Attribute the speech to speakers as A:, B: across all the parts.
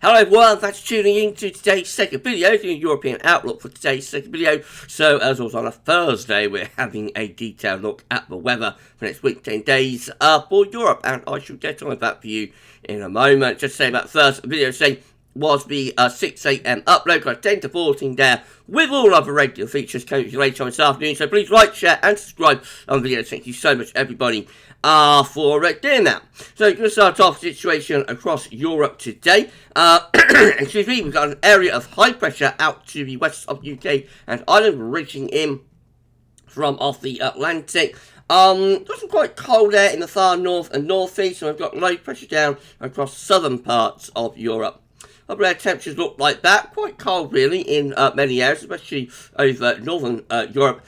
A: Hello everyone, thanks for tuning in to today's second video, the European outlook for today's second video. So as always on a Thursday, we're having a detailed look at the weather for next week, 10 days for Europe, and I shall get on with that for you in a moment. Just say about first video today was the 6 AM upload, got 10 to 14 there, with all other regular features coming to you later on this afternoon. So please like, share and subscribe on the video. Thank you so much everybody for doing that. So we're going to start off the situation across Europe today. Excuse me, we've got an area of high pressure out to the west of UK and Ireland, reaching in from off the Atlantic. Got some quite cold air in the far north and northeast, and we've got low pressure down across southern parts of Europe. Upper air temperatures look like that, quite cold really in many areas, especially over northern Europe.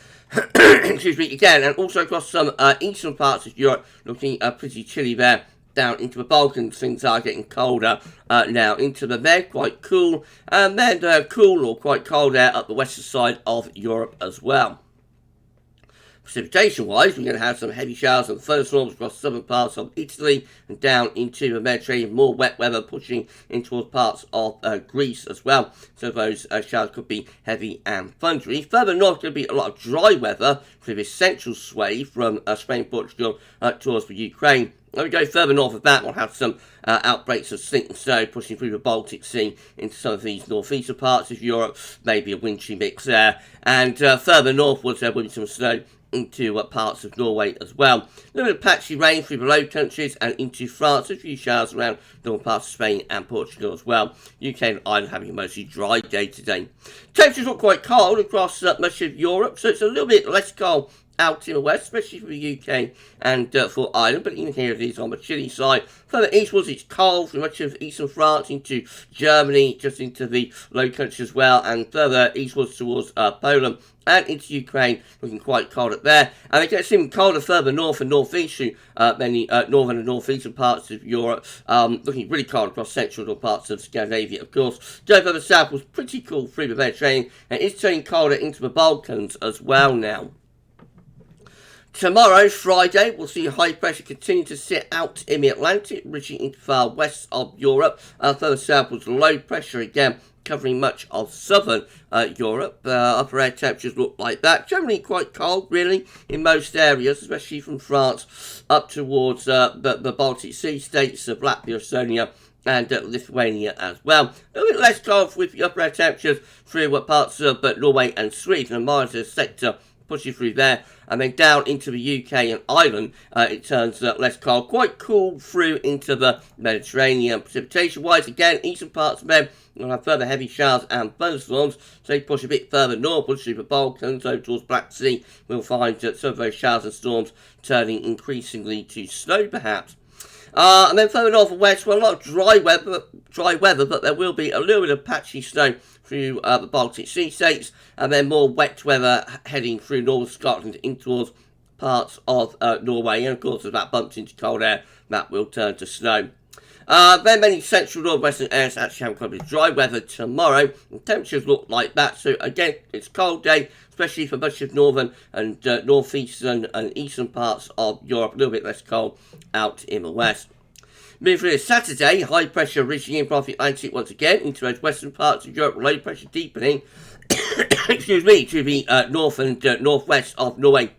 A: Excuse me, again, and also across some eastern parts of Europe, looking pretty chilly there. Down into the Balkans, things are getting colder now. Into the Med, quite cool, and then cool or quite cold air up the western side of Europe as well. Precipitation-wise, we're going to have some heavy showers and thunderstorms across southern parts of Italy and down into the Mediterranean. More wet weather pushing in towards parts of Greece as well. So those showers could be heavy and thundery. Further north, going to be a lot of dry weather through this central sway from Spain, Portugal towards the Ukraine. When we go further north of that, we'll have some outbreaks of sleet and snow pushing through the Baltic Sea into some of these northeastern parts of Europe. Maybe a wintry mix there. And further northwards, there will be some snow into parts of Norway as well. A little bit of patchy rain through the Low Countries and into France. A few showers around northern parts of Spain and Portugal as well. UK and Ireland having a mostly dry day today. Temperatures look quite cold across much of Europe, so it's a little bit less cold out in the west, especially for the UK and for Ireland, but even here it is on the chilly side. Further eastwards, it's cold from much of eastern France into Germany, just into the Low Countries as well, and further eastwards towards Poland and into Ukraine, looking quite cold up there. And it gets even colder further north and northeast to many northern and northeastern parts of Europe, looking really cold across central parts of Scandinavia, of course. Go further south was pretty cool through the Mediterranean, and it's turning colder into the Balkans as well now. Tomorrow, Friday, we'll see high pressure continue to sit out in the Atlantic, reaching into far west of Europe. Further south was low pressure again, covering much of southern Europe. Upper air temperatures look like that. Generally quite cold, really, in most areas, especially from France up towards the Baltic Sea states of Latvia, Estonia, and Lithuania as well. A little bit less cold with the upper air temperatures through parts of Norway and Sweden, and milder sector pushing through there, and then down into the UK and Ireland, it turns less cold, quite cool through into the Mediterranean. Precipitation-wise, again, eastern parts of them will have further heavy showers and thunderstorms, so they push a bit further northwards through the Balkans, over towards Black Sea. We'll find some of those showers and storms turning increasingly to snow, perhaps. And then further north and west, well, a lot of dry weather, but there will be a little bit of patchy snow through the Baltic Sea states, and then more wet weather heading through northern Scotland in towards parts of Norway, and of course as that bumps into cold air, that will turn to snow. Then many central northwestern areas actually have quite a bit of dry weather tomorrow, and temperatures look like that, so again, it's a cold day, especially for much of northern and northeastern and eastern parts of Europe, a little bit less cold out in the west. Moving through to Saturday, high pressure reaching in from the Atlantic once again into those western parts of Europe, low pressure deepening, excuse me, to the north and northwest of Norway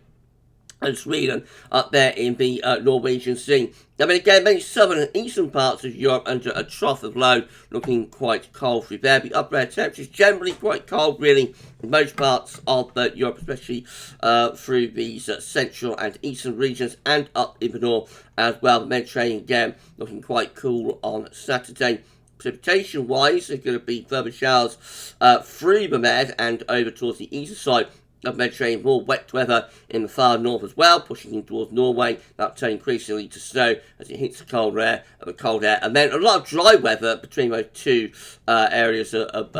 A: and Sweden, up there in the Norwegian Sea. I mean, again, many southern and eastern parts of Europe under a trough of low, looking quite cold through there. The upper air temperatures generally quite cold, really, in most parts of Europe, especially through these central and eastern regions, and up in the north as well. The Mediterranean, again, looking quite cool on Saturday. Precipitation-wise, there's going to be further showers through the Med and over towards the eastern side of Mediterranean. More wet weather in the far north as well, pushing in towards Norway. That'll turn increasingly to snow as it hits the cold air, and then a lot of dry weather between those two areas of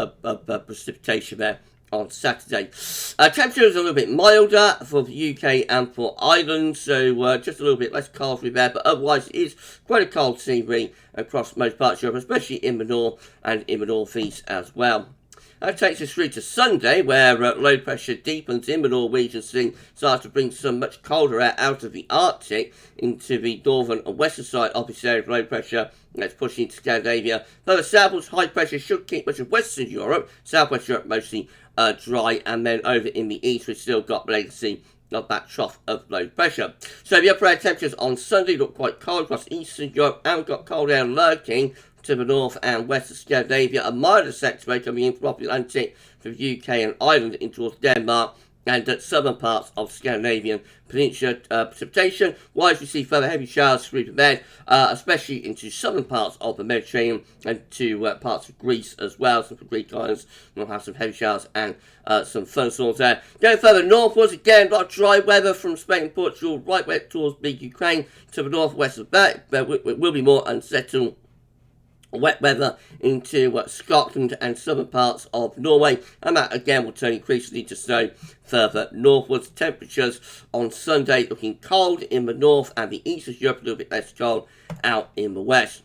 A: precipitation there on Saturday. Temperatures are a little bit milder for the UK and for Ireland, so just a little bit less cold through there, but otherwise it is quite a cold scenery across most parts of Europe, especially in the north and in the northeast as well. That takes us through to Sunday, where low pressure deepens in the Norwegian Sea, starts to bring some much colder air out of the Arctic into the northern and western side of this area of low pressure. That's pushing into Scandinavia. Further southwards, high pressure should keep much of Western Europe, Southwest Europe mostly dry, and then over in the east we've still got the legacy of that trough of low pressure. So the upper air temperatures on Sunday look quite cold across Eastern Europe, and we've got cold air lurking to the north and west of Scandinavia. A milder sector coming in from the Atlantic from the UK and Ireland in towards Denmark, and at southern parts of Scandinavian peninsula. Precipitation wise, we see further heavy showers through the Med, especially into southern parts of the Mediterranean and to parts of Greece as well. Some for Greek islands will have some heavy showers and some thunderstorms there. Going further northwards, again, a lot of dry weather from Spain and Portugal right west towards the Ukraine to the northwest of that. There will be more unsettled wet weather into Scotland and southern parts of Norway, and that again will turn increasingly to snow further northwards. Temperatures on Sunday looking cold in the north and the east of Europe, a little bit less cold out in the west.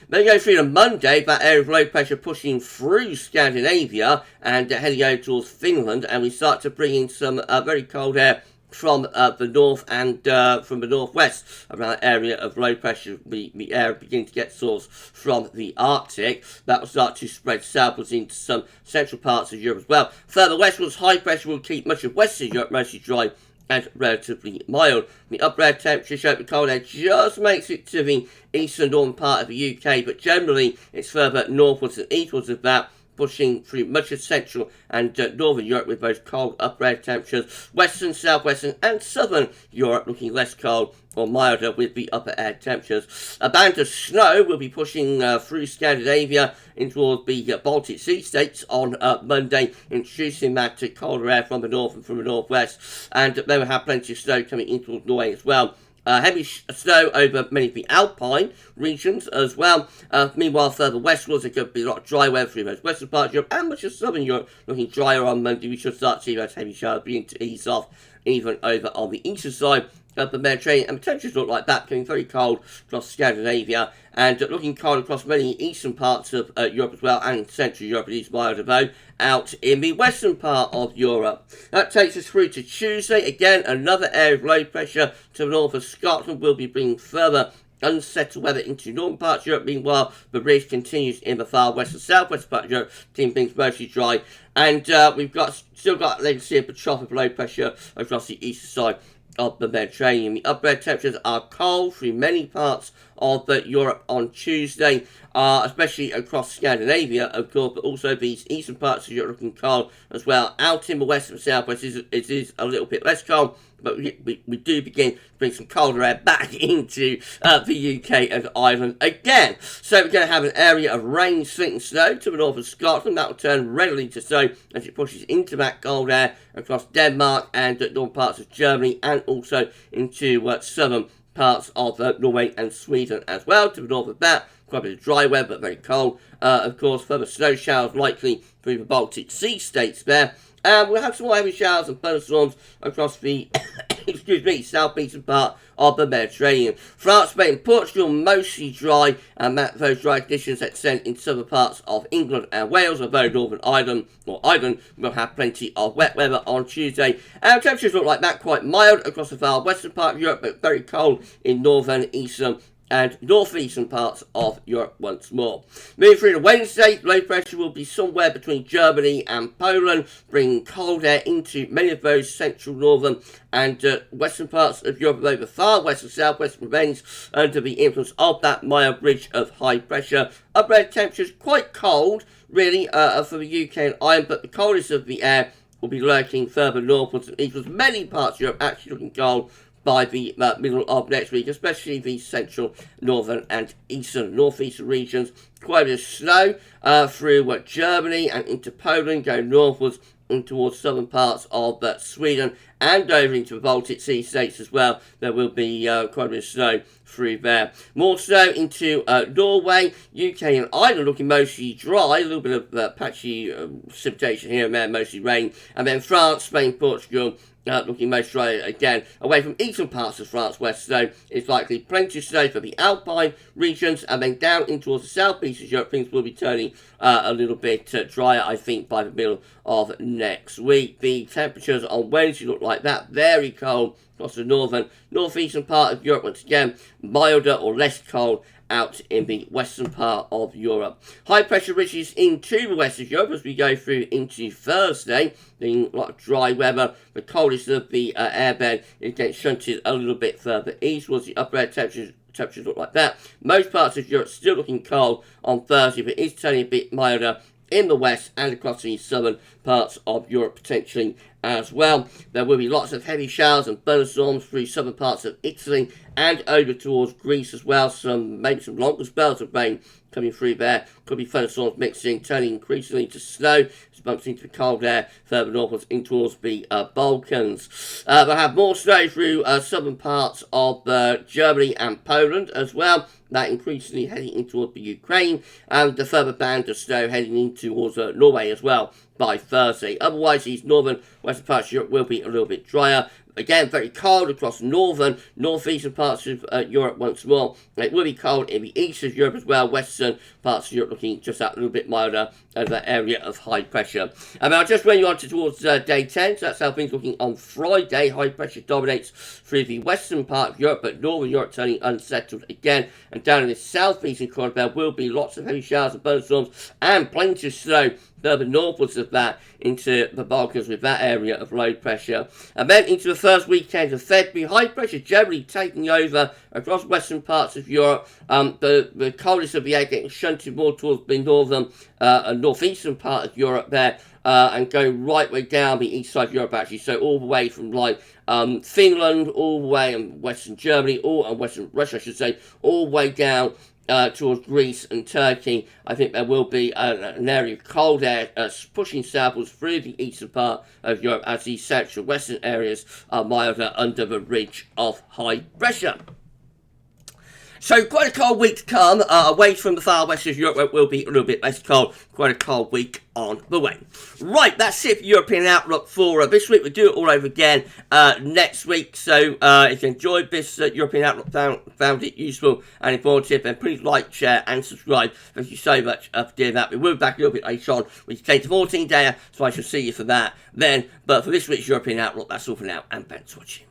A: Then go through to Monday, that area of low pressure pushing through Scandinavia and heading over towards Finland, and we start to bring in some very cold air from the north and from the northwest around that area of low pressure. The air begin to get source from the Arctic. That will start to spread southwards into some central parts of Europe as well. Further westwards, high pressure will keep much of Western Europe mostly dry and relatively mild. The upper air temperature show the cold air just makes it to the eastern northern part of the UK, but generally it's further northwards and eastwards of that, pushing through much of Central and Northern Europe with both cold upper air temperatures. Western, Southwestern and Southern Europe looking less cold or milder with the upper air temperatures. A band of snow will be pushing through Scandinavia in towards the Baltic Sea states on Monday, introducing that colder air from the north and from the northwest. And they will have plenty of snow coming in towards Norway as well. Heavy snow over many of the alpine regions as well. Meanwhile, further westwards, there could be a lot of dry weather through most western parts of Europe and much of southern Europe looking drier on Monday. We should start to see those heavy showers begin to ease off even over on the eastern side of the Mediterranean, and temperatures look like that, getting very cold across Scandinavia and looking cold across many eastern parts of Europe as well, and Central Europe. It is milder though out in the western part of Europe. That takes us through to Tuesday. Again, another area of low pressure to the north of Scotland will be bringing further unsettled weather into northern parts of Europe. Meanwhile, the breeze continues in the far west and southwest part of Europe, keeping things mostly dry. And we've still got legacy of the trough of low pressure across the eastern side of the Mediterranean. The upper air temperatures are cold through many parts of Europe on Tuesday, especially across Scandinavia, of course, but also these eastern parts of Europe looking cold as well. Out in the west and southwest, it is a little bit less cold, but we do begin to bring some colder air back into the UK and Ireland again. So we're going to have an area of rain, sleet and snow to the north of Scotland. That will turn readily to snow as it pushes into that cold air across Denmark and northern parts of Germany, and also into southern parts of Norway and Sweden as well. To the north of that, quite a bit of dry weather, but very cold. Of course, further snow showers likely through the Baltic Sea states there. And we'll have some more heavy showers and thunderstorms across the southeastern part of the Mediterranean. France, Spain and Portugal mostly dry, and those dry conditions extend in southern parts of England and Wales, although Northern Ireland will have plenty of wet weather on Tuesday. And temperatures look like that, quite mild across the far western part of Europe, but very cold in northern, eastern and northeastern parts of Europe once more. Moving through to Wednesday, low pressure will be somewhere between Germany and Poland, bringing cold air into many of those central, northern and western parts of Europe, though the far west and southwest remains under the influence of that mild ridge of high pressure. Upper air temperatures quite cold, really, for the UK and Ireland, but the coldest of the air will be lurking further northwards and eastwards. Many parts of Europe actually looking cold by the middle of next week, especially the central, northern and northeastern regions. Quite a bit of snow through Germany and into Poland, going northwards and towards southern parts of Sweden and over into the Baltic Sea states as well. There will be quite a bit of snow through there. More snow into Norway, UK and Ireland looking mostly dry, a little bit of patchy precipitation here and there, mostly rain. And then France, Spain, Portugal looking most dry again away from eastern parts of France west, so it's likely plenty of snow for the Alpine regions, and then down in towards the southeast of Europe things will be turning a little bit drier, I think, by the middle of next week. The temperatures on Wednesday look like that, very cold across the northeastern part of Europe, once again milder or less cold out in the western part of Europe. High pressure ridges into the west of Europe as we go through into Thursday, being a lot of dry weather. The coldest of the airbed is getting shunted a little bit further east towards the upper air temperatures look like that. Most parts of Europe still looking cold on Thursday, but it's turning a bit milder in the west and across the southern parts of Europe potentially as well. There will be lots of heavy showers and thunderstorms through southern parts of Italy and over towards Greece as well. Maybe some longer spells of rain coming through there. Could be thunderstorms mixing, turning increasingly to snow. It's bumps into the cold air further northwards in towards the Balkans. We'll have more snow through southern parts of Germany and Poland as well. That increasingly heading in towards the Ukraine, and the further band of snow heading in towards Norway as well by Thursday. Otherwise, these northern western parts of Europe will be a little bit drier. Again, very cold across northeastern parts of Europe once more. It will be cold in the east of Europe as well. Western parts of Europe looking just that little bit milder as that area of high pressure. And I'll just run you on towards day 10. So that's how things looking on Friday. High pressure dominates through the western part of Europe, but northern Europe turning unsettled again. And down in the southeastern corner, there will be lots of heavy showers and thunderstorms and plenty of snow further northwards of that into the Balkans with that area of low pressure. And then into the first weekend of February, high pressure generally taking over across western parts of Europe. The coldest of the air getting shunted more towards the northern and northeastern part of Europe there, and going right way down the east side of Europe actually, so all the way from like Finland, all the way in western Germany, and western Russia I should say, all the way down towards Greece and Turkey. I think there will be an area of cold air pushing southwards through the eastern part of Europe as the central western areas are milder under the ridge of high pressure. So quite a cold week to come, away from the far west of Europe where it will be a little bit less cold. Quite a cold week on the way. Right, that's it for European Outlook for this week. We'll do it all over again next week. So if you enjoyed this European Outlook, found it useful and informative, then please like, share and subscribe. Thank you so much for doing that. We will be back a little bit later on with 10 to 14 day, so I shall see you for that then. But for this week's European Outlook, that's all for now, and thanks for watching.